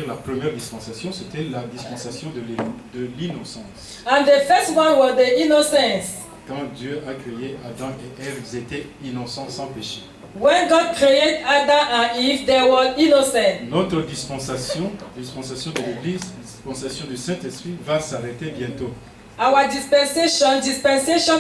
la première dispensation, c'était la dispensation de l'innocence. And the first one was the innocence. Quand Dieu a créé Adam et Ève, ils étaient innocents sans péché. When God created Adam and Eve, they were innocent. Notre dispensation de l'Église, dispensation du Saint-Esprit, va s'arrêter bientôt. Our dispensation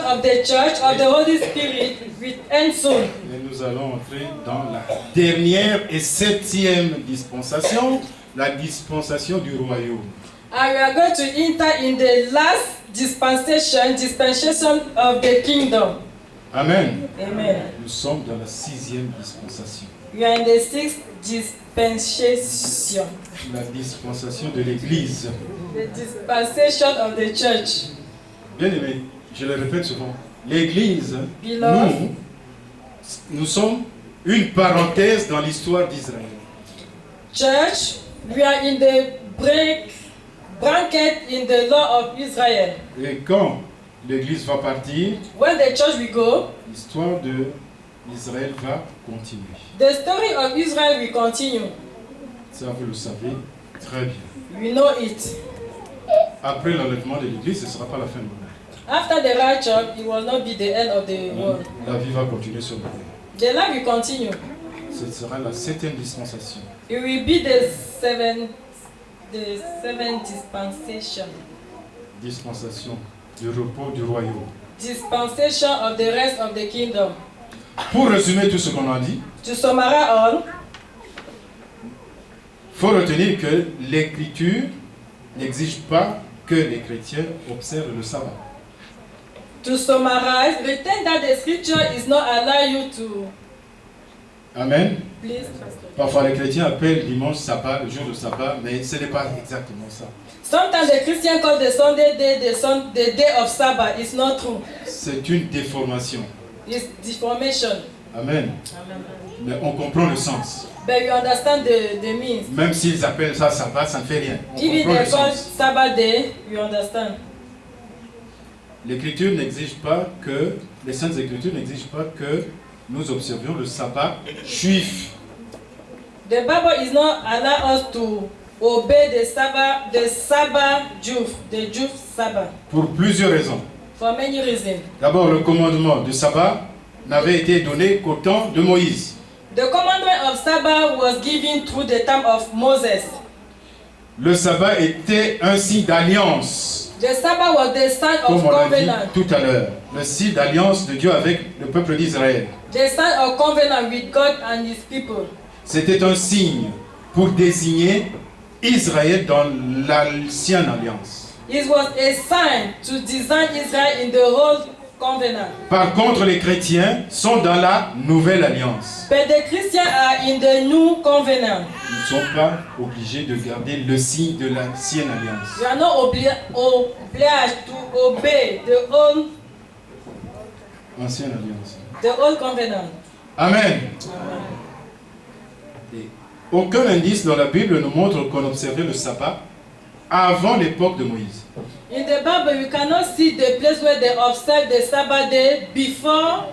of the Church, of the Holy Spirit, will end soon. Et nous allons entrer dans la dernière et septième dispensation, la dispensation du royaume. And we are going to enter in the last dispensation of the kingdom. Amen. Amen. Nous sommes dans la sixième dispensation. We are in the sixth dispensation. La dispensation de l'Église. The dispensation of the church. Bien aimé, je le répète souvent, l'Église, Beloved, nous sommes une parenthèse dans l'histoire d'Israël. church, we are in the bracket in the law of Israel. Et quand l'Église va partir, When the church will go, l'histoire d'Israël va continuer. the story of Israel will continue. Ça, vous le savez très bien. We know it. Après l'enlèvement de l'Église, ce ne sera pas la fin du monde. After the rapture, it will not be the end of the world. La vie va continuer sur la terre. The life will continue. Ce sera la septième dispensation. It will be the seventh dispensation. Dispensation du repos du royaume. Dispensation of the rest of the kingdom. Pour résumer tout ce qu'on a dit, To summarize all, il faut retenir que l'Écriture n'exige pas que les chrétiens observent le sabbat. to summarize, retain that the scripture is not allowing you to. Amen. Please translate. Parfois les chrétiens appellent dimanche sabbat, le jour de sabbat, mais ce n'est pas exactement ça. Sometimes the Christian call the Sunday day the day of Sabbath. It's not true. C'est une déformation. It's deformation. Amen. Mais on comprend le sens. But you understand the means. Même s'ils appellent ça sabbat, ça ne fait rien. On Even comprend le they call sens. Sabbath day, you understand. L'Écriture n'exige pas que, les Saintes Écritures n'exigent pas que nous observions le sabbat juif. The Bible is not allow us to obey the Sabbath Jew, the Jew Sabbath, Pour plusieurs raisons. for many reasons. D'abord, le commandement du sabbat n'avait été donné qu'au temps de Moïse. The commandment of Sabbath was given through the time of Moses. Le sabbat était un signe d'alliance, The Sabbath was the sign comme of on l'a dit covenant. tout à l'heure. Le signe d'alliance de Dieu avec le peuple d'Israël. The sign of covenant with God and His people. C'était un signe pour désigner Israël dans l'ancienne alliance. It was a sign to design Israel in the whole covenant. Par contre, les chrétiens sont dans la nouvelle alliance. But the Christians are in the new covenant. Ils ne sont pas obligés de garder le signe de l'ancienne alliance. We are not obliged to obey Ancienne alliance. the old covenant. Amen. Et aucun indice dans la Bible nous montre qu'on observait le sabbat avant l'époque de Moïse. In the Bible, you cannot see the place where they observe the Sabbath day before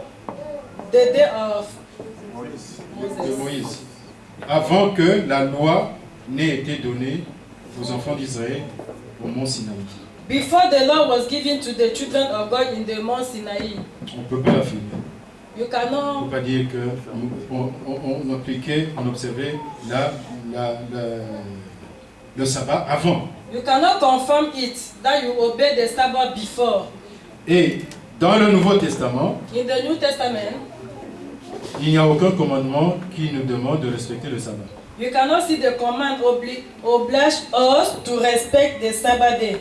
the day of De Moïse. Avant que la loi n'ait été donnée aux enfants d'Israël au mont Sinaï. Before the law was given to the children of God in the Mount Sinai. On ne peut pas l'affirmer. You On ne cannot. peut pas dire qu'on appliquait, on observait le sabbat avant. You cannot confirm it that you obey the Sabbath before. Et dans le Nouveau Testament, In the New Testament, il n'y a aucun commandement qui nous demande de respecter le sabbat. you cannot see the command oblige us to respect the Sabbath day.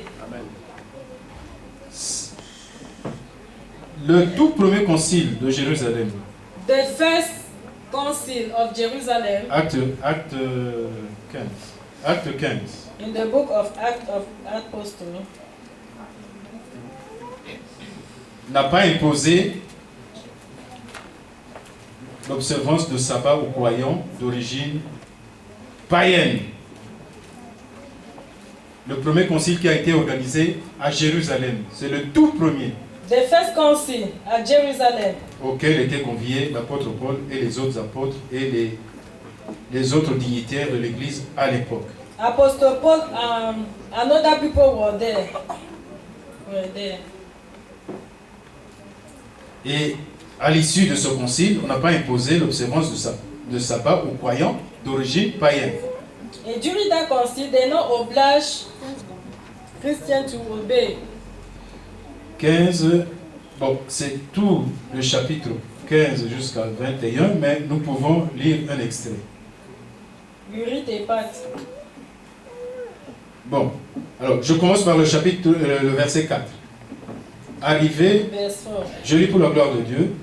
Le tout premier concile de Jérusalem, The first council of Jerusalem, acte 15, in the book of Acts of Apostles, n'a pas imposé l'observance de sabbat aux croyants d'origine païenne. Le premier concile qui a été organisé à Jérusalem, c'est le tout premier the first council at Jerusalem, auquel étaient conviés l'apôtre Paul et les autres apôtres et les autres dignitaires de l'Église à l'époque. Apostle Paul and other people were there. Et à l'issue de ce concile, on n'a pas imposé l'observance de sabbat aux croyants d'origine païenne. And during that concile, they not oblige Christians to obey. 15, bon, c'est tout le chapitre 15 jusqu'à 21, mais nous pouvons lire un extrait. You read a part. Bon, alors je commence par le chapitre, le verset 4. Arrivé, Verse 4. je lis pour la gloire de Dieu.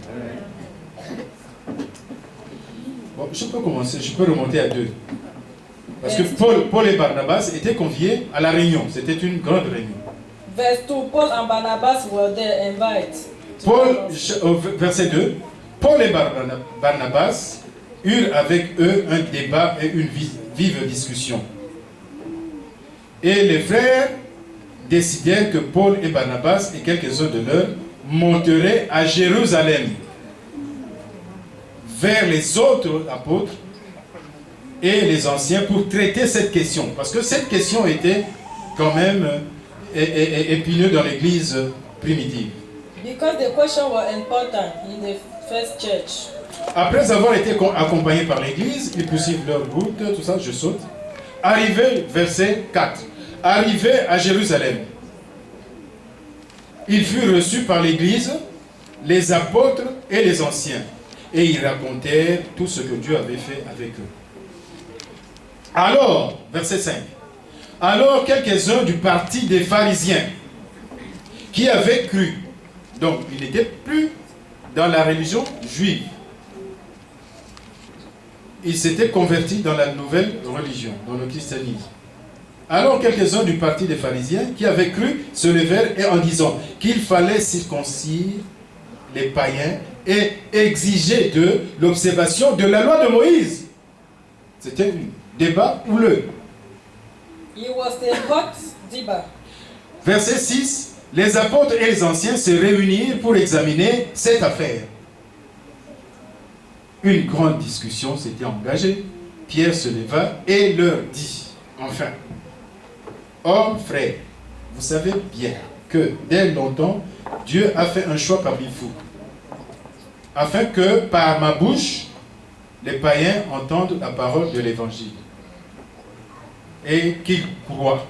Bon, je peux commencer, je peux remonter à 2. Parce que Paul et Barnabas étaient conviés à la réunion. C'était une grande réunion. Verse 2, Paul and Barnabas were there, invited. Verset 2. Paul et Barnabas eurent avec eux un débat et une vive discussion. Et les frères décidèrent que Paul et Barnabas et quelques-uns de leurs monteraient à Jérusalem vers les autres apôtres et les anciens pour traiter cette question. Parce que cette question était quand même épineuse dans l'église primitive. Because the question was important in the first church. Après avoir été accompagnés par l'église, ils poursuivent leur route, tout ça, je saute. Arrivé, verset 4. Arrivé à Jérusalem, ils furent reçus par l'église, les apôtres et les anciens. Et ils racontèrent tout ce que Dieu avait fait avec eux. Alors, verset 5. Alors quelques-uns du parti des pharisiens qui avaient cru, donc ils n'étaient plus dans la religion juive, ils s'étaient convertis dans la nouvelle religion, dans le christianisme. Alors quelques-uns du parti des pharisiens qui avaient cru se levèrent et en disant qu'il fallait circoncire les païens et exiger d'eux l'observation de la loi de Moïse. C'était un débat houleux. It was a hot debate. Verset 6. Les apôtres et les anciens se réunirent pour examiner cette affaire. Une grande discussion s'était engagée. Pierre se leva et leur dit, enfin, hommes, frères, vous savez bien que dès longtemps, Dieu a fait un choix parmi vous, afin que par ma bouche, les païens entendent la parole de l'évangile et qu'ils croient.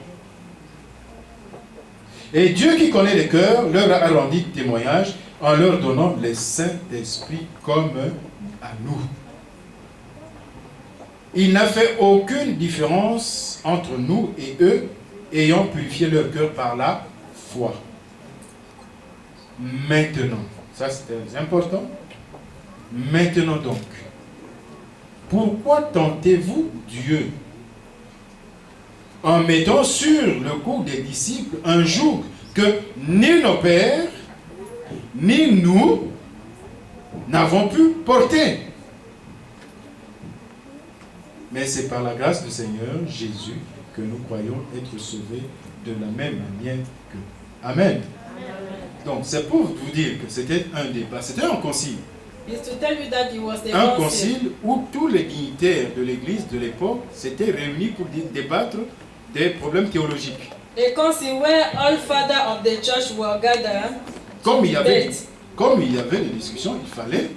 Et Dieu qui connaît les cœurs leur a rendu témoignage en leur donnant le Saint-Esprit comme à nous. Il n'a fait aucune différence entre nous et eux, ayant purifié leur cœur par la foi. Maintenant, ça c'est très important. Maintenant donc, pourquoi tentez-vous Dieu en mettant sur le cou des disciples un joug que ni nos pères, ni nous n'avons pu porter? Mais c'est par la grâce du Seigneur Jésus que nous croyons être sauvés de la même manière que. Amen. Donc c'est pour vous dire que c'était un débat, c'était un concile. Un concile où tous les dignitaires de l'église de l'époque s'étaient réunis pour débattre des problèmes théologiques. A council where all fathers of the church were gathered. Comme il y avait des discussions, il fallait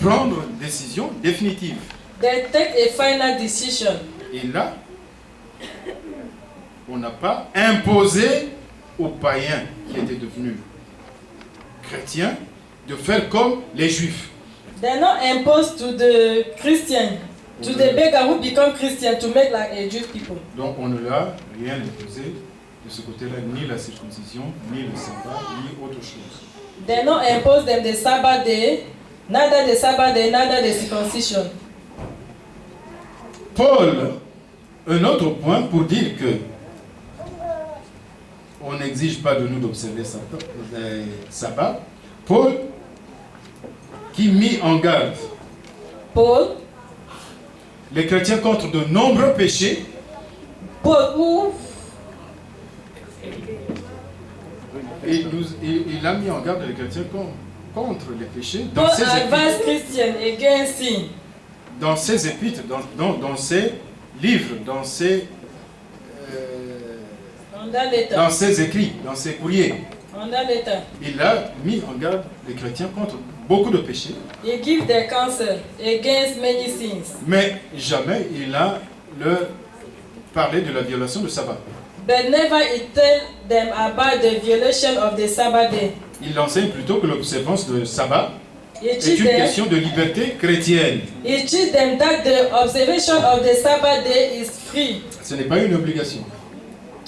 prendre une décision définitive. They take a final decision. Et là, on n'a pas imposé aux païens qui étaient devenus chrétiens de faire comme les juifs. They not imposed to the Christian, to the beggar who become Christian to make like a Jewish people. Donc on ne leur a rien imposé de ce côté-là, ni la circoncision, ni le sabbat, ni autre chose. They not impose them the Sabbath day, neither the Sabbath day, neither the circumcision. Paul, un autre point pour dire que on n'exige pas de nous d'observer sabbat. Paul, qui mit en garde les chrétiens contre de nombreux péchés. Paul, il a mis en garde les chrétiens contre les péchés. Paul advised Christians against sin. Dans ses épîtres, dans ses livres, dans ses écrits, dans ses courriers. Il a mis en garde les chrétiens contre beaucoup de péchés. He gives the counsel against many sins. Mais jamais il a parlé de la violation du sabbat. But never he tell them about the violation of the Sabbath day. Il enseigne plutôt que l'observance du sabbat He est teach une them, question de liberté chrétienne. he teach them that the observation of the Sabbath day is free. Ce n'est pas une obligation.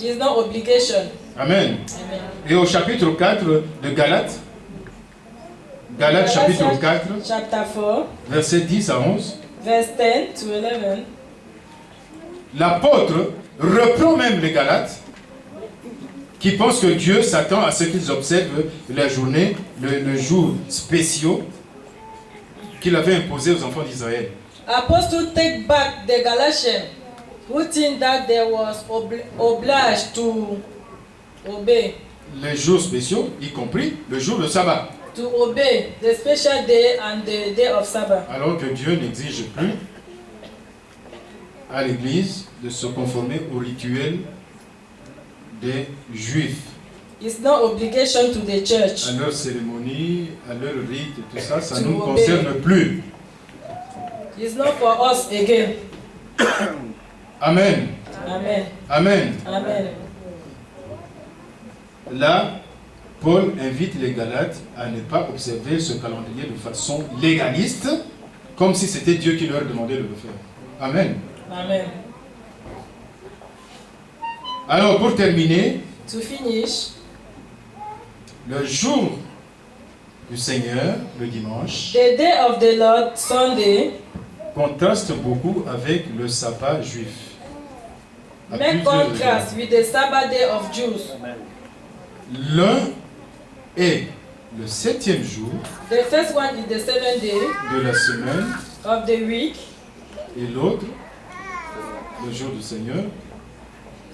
It's no obligation. Amen. Amen. Et au chapitre 4 de Galates, Galates chapitre 4, Chapter 4, versets 10 à 11, verse 10 to 11. l'apôtre reprend même les Galates qui pensent que Dieu s'attend à ce qu'ils observent la journée, le jour spéciaux qu'il avait imposé aux enfants d'Israël. Apostle take back the Galatians who think that they was obliged to obey. Les jours spéciaux, y compris le jour de sabbat. To obey the special day and the day of Sabbath. Alors que Dieu n'exige plus à l'Église de se conformer au rituel des Juifs, It's no obligation to the church à leur cérémonie, à leur rite, tout ça, ça To ne nous obey. concerne plus. It's not for us again. Amen. Amen. Amen. Amen. Là, Paul invite les Galates à ne pas observer ce calendrier de façon légaliste, comme si c'était Dieu qui leur demandait de le faire. Amen. Amen. Alors, pour terminer, To finish, le jour du Seigneur, le dimanche, the day of the Lord, Sunday, contraste beaucoup avec le sabbat juif. À make plusieurs contrast with the Sabbath day of Jews. égards. L'un est le 7e jour The first one is the 7th day de la semaine of the week, et l'autre, le jour du Seigneur,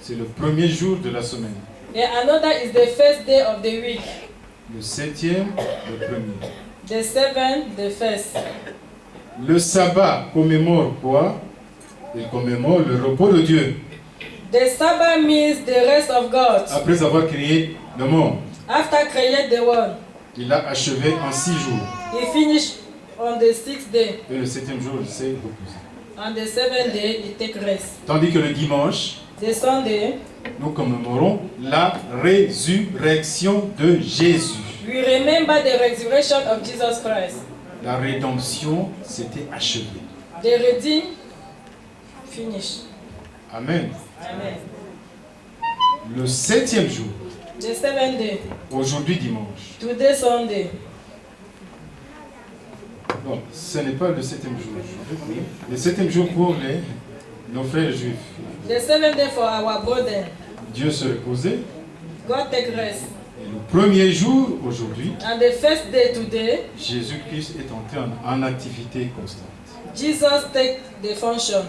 c'est le premier jour de la semaine. and another is the first day of the week. Le 7e, le premier. The 7th, the first. Le sabbat commémore quoi? Il commémore le repos de Dieu. The Sabbath means the rest of God. Après avoir créé le monde, After create the world, il a achevé en 6 jours. he finished on the 6th day. Et le 7e jour, il s'est reposé. On the 7th day, he take rest. Tandis que le dimanche, The Sunday, nous commémorons la résurrection de Jésus. we remember the resurrection of Jesus Christ. La rédemption s'était achevée. The redeemed, finished. Amen. Amen. Le 7e jour, The 7th day, aujourd'hui dimanche. today Sunday. Non, ce n'est pas le 7e jour. Le 7e jour pour nos frères juifs. The 7th day for our brethren. Dieu se reposait. God take rest. Et le premier jour, aujourd'hui, And the first day today, Jésus-Christ est entré en activité constante. Jesus take the function.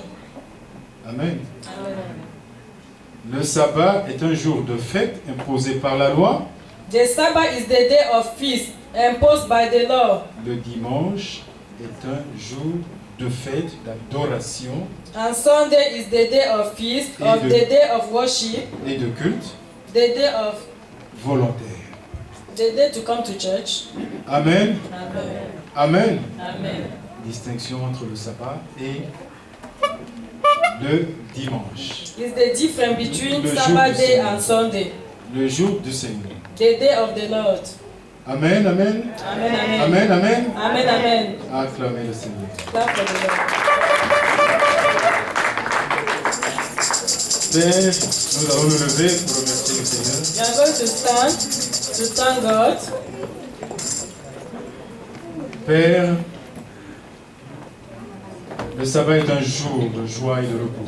Amen. Amen. Le sabbat est un jour de fête imposé par la loi. The Sabbath is the day of feast imposed by the law. Le dimanche est un jour de fête, d'adoration And Sunday is the day of feast, Et of de- the day of worship, et de culte the day of volontaire. the day to come to church. Amen. Amen. Amen. Amen. Distinction entre le sabbat et le dimanche. It's the difference between Le jour Sabbath du day Seigneur. and Sunday, Le jour du Seigneur. the day of the Lord. Amen, amen. Amen. Amen. Amen, amen. Amen. Amen. Acclamez le Seigneur. Clap for the Lord. Père, nous allons nous lever pour remercier le Seigneur. We are going to stand to thank God. Père, le sabbat est un jour de joie et de repos.